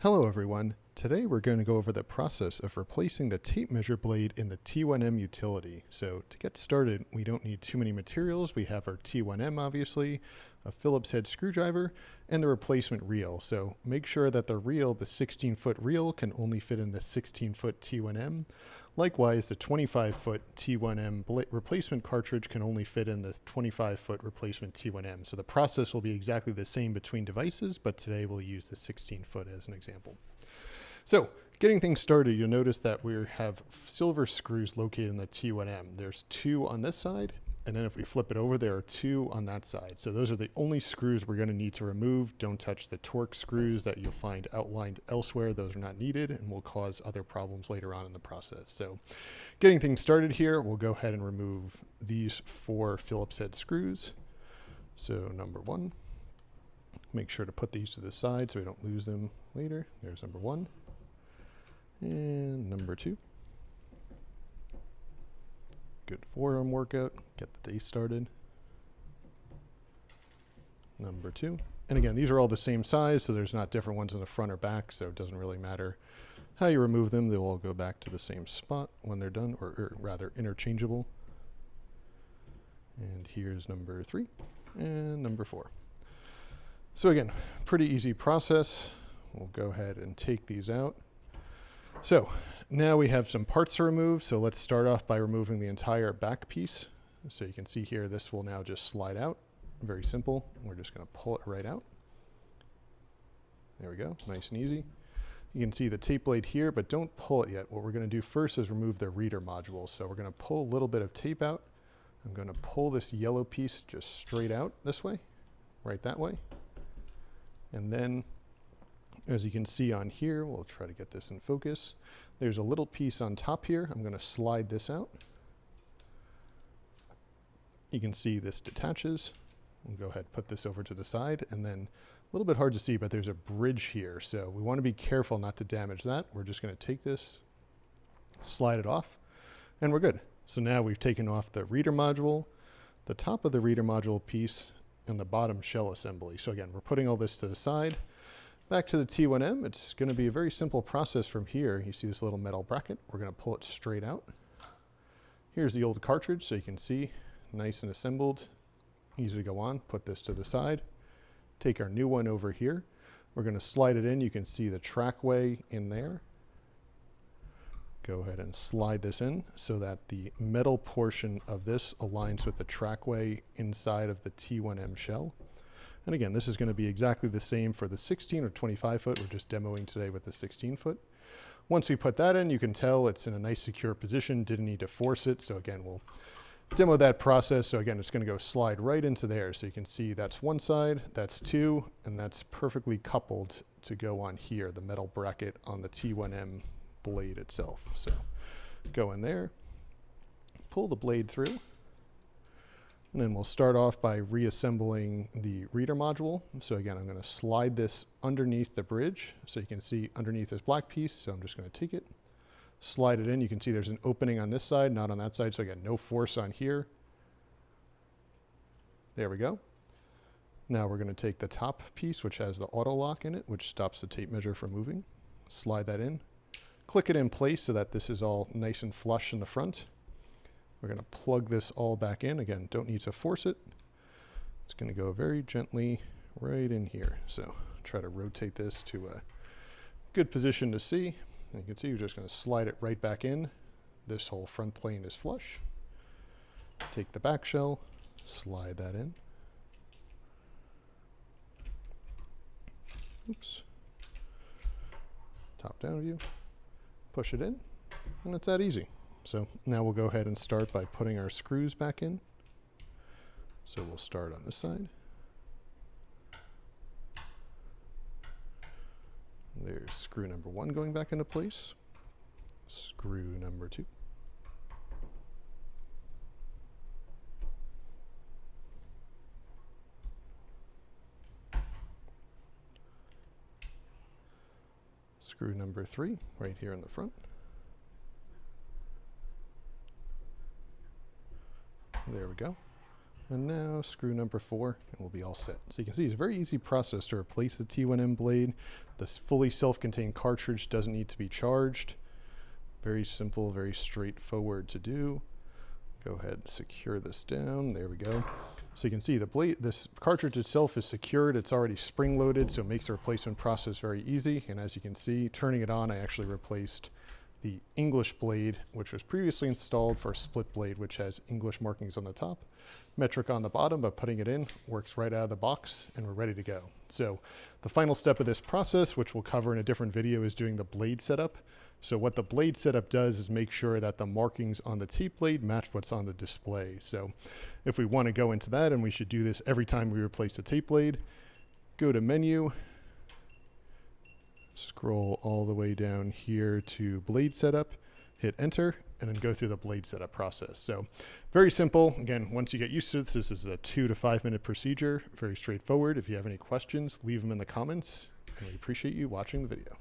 Hello everyone. Today we're going to go over the process of replacing the tape measure blade in the T1M utility. So to get started, we don't need too many materials. We have our T1M obviously, a Phillips head screwdriver, and the replacement reel. So make sure that the reel, the 16-foot reel, can only fit in the 16-foot T1M. Likewise, the 25-foot T1M replacement cartridge can only fit in the 25-foot replacement T1M. So the process will be exactly the same between devices, but today we'll use the 16-foot as an example. So getting things started, you'll notice that we have silver screws located in the T1M. There's two on this side, and then if we flip it over, there are two on that side. So those are the only screws we're going to need to remove. Don't touch the torque screws that you'll find outlined elsewhere. Those are not needed and will cause other problems later on in the process. So getting things started here, we'll go ahead and remove these four Phillips head screws. So number one, make sure to put these to the side so we don't lose them later. There's number one. And number two. Good forearm workout, get the day started. Number two. And again, these are all the same size, so there's not different ones in the front or back, so it doesn't really matter how you remove them. They'll all go back to the same spot when they're done, or rather interchangeable. And here's number three and number four. So again, pretty easy process. We'll go ahead and take these out. So now we have some parts to remove. So let's start off by removing the entire back piece. So you can see here, this will now just slide out. Very simple. We're just going to pull it right out. There we go. Nice and easy. You can see the tape blade here, but don't pull it yet. What we're going to do first is remove the reader module. So we're going to pull a little bit of tape out. I'm going to pull this yellow piece just straight out this way, right that way. And then, as you can see on here, we'll try to get this in focus. There's a little piece on top here. I'm going to slide this out. You can see this detaches. We'll go ahead and put this over to the side. And then a little bit hard to see, but there's a bridge here. So we want to be careful not to damage that. We're just going to take this, slide it off, and we're good. So now we've taken off the reader module, the top of the reader module piece, and the bottom shell assembly. So again, we're putting all this to the side. Back to the T1M, it's going to be a very simple process from here. You see this little metal bracket. We're going to pull it straight out. Here's the old cartridge, so you can see, nice and assembled, easy to go on. Put this to the side. Take our new one over here. We're going to slide it in. You can see the trackway in there. Go ahead and slide this in so that the metal portion of this aligns with the trackway inside of the T1M shell. And again, this is going to be exactly the same for the 16 or 25 foot. We're just demoing today with the 16 foot. Once we put that in, you can tell it's in a nice secure position. Didn't need to force it. So again, we'll demo that process. So again, it's going to go slide right into there. So you can see that's one side, that's two, and that's perfectly coupled to go on here, the metal bracket on the T1M blade itself. So go in there, pull the blade through. And then we'll start off by reassembling the reader module. So again, I'm going to slide this underneath the bridge. So you can see underneath this black piece. So I'm just going to take it, slide it in. You can see there's an opening on this side, not on that side. So again, no force on here. There we go. Now we're going to take the top piece, which has the auto lock in it, which stops the tape measure from moving. Slide that in, click it in place so that this is all nice and flush in the front. We're going to plug this all back in. Again, don't need to force it. It's going to go very gently right in here. So try to rotate this to a good position to see. And you can see you're just going to slide it right back in. This whole front plane is flush. Take the back shell, slide that in. Oops. Top down view. Push it in, and it's that easy. So now we'll go ahead and start by putting our screws back in. So we'll start on this side. There's screw number one going back into place. Screw number two. Screw number three right here in the front. There we go. And now screw number 4, and we'll be all set. So you can see it's a very easy process to replace the T1M blade. This fully self-contained cartridge doesn't need to be charged. Very simple, very straightforward to do. Go ahead and secure this down. There we go. So you can see the blade, this cartridge itself is secured. It's already spring loaded, so it makes the replacement process very easy. And as you can see, turning it on, I actually replaced the English blade, which was previously installed for a split blade, which has English markings on the top, metric on the bottom, but putting it in works right out of the box, and we're ready to go. So the final step of this process, which we'll cover in a different video, is doing the blade setup. So what the blade setup does is make sure that the markings on the tape blade match what's on the display. So if we want to go into that, and we should do this every time we replace a tape blade, go to menu, scroll all the way down here to blade setup, hit enter, and then go through the blade setup process. So very simple. Again, once you get used to this is a 2 to 5 minute procedure, very straightforward. If you have any questions, leave them in the comments, and we appreciate you watching the video.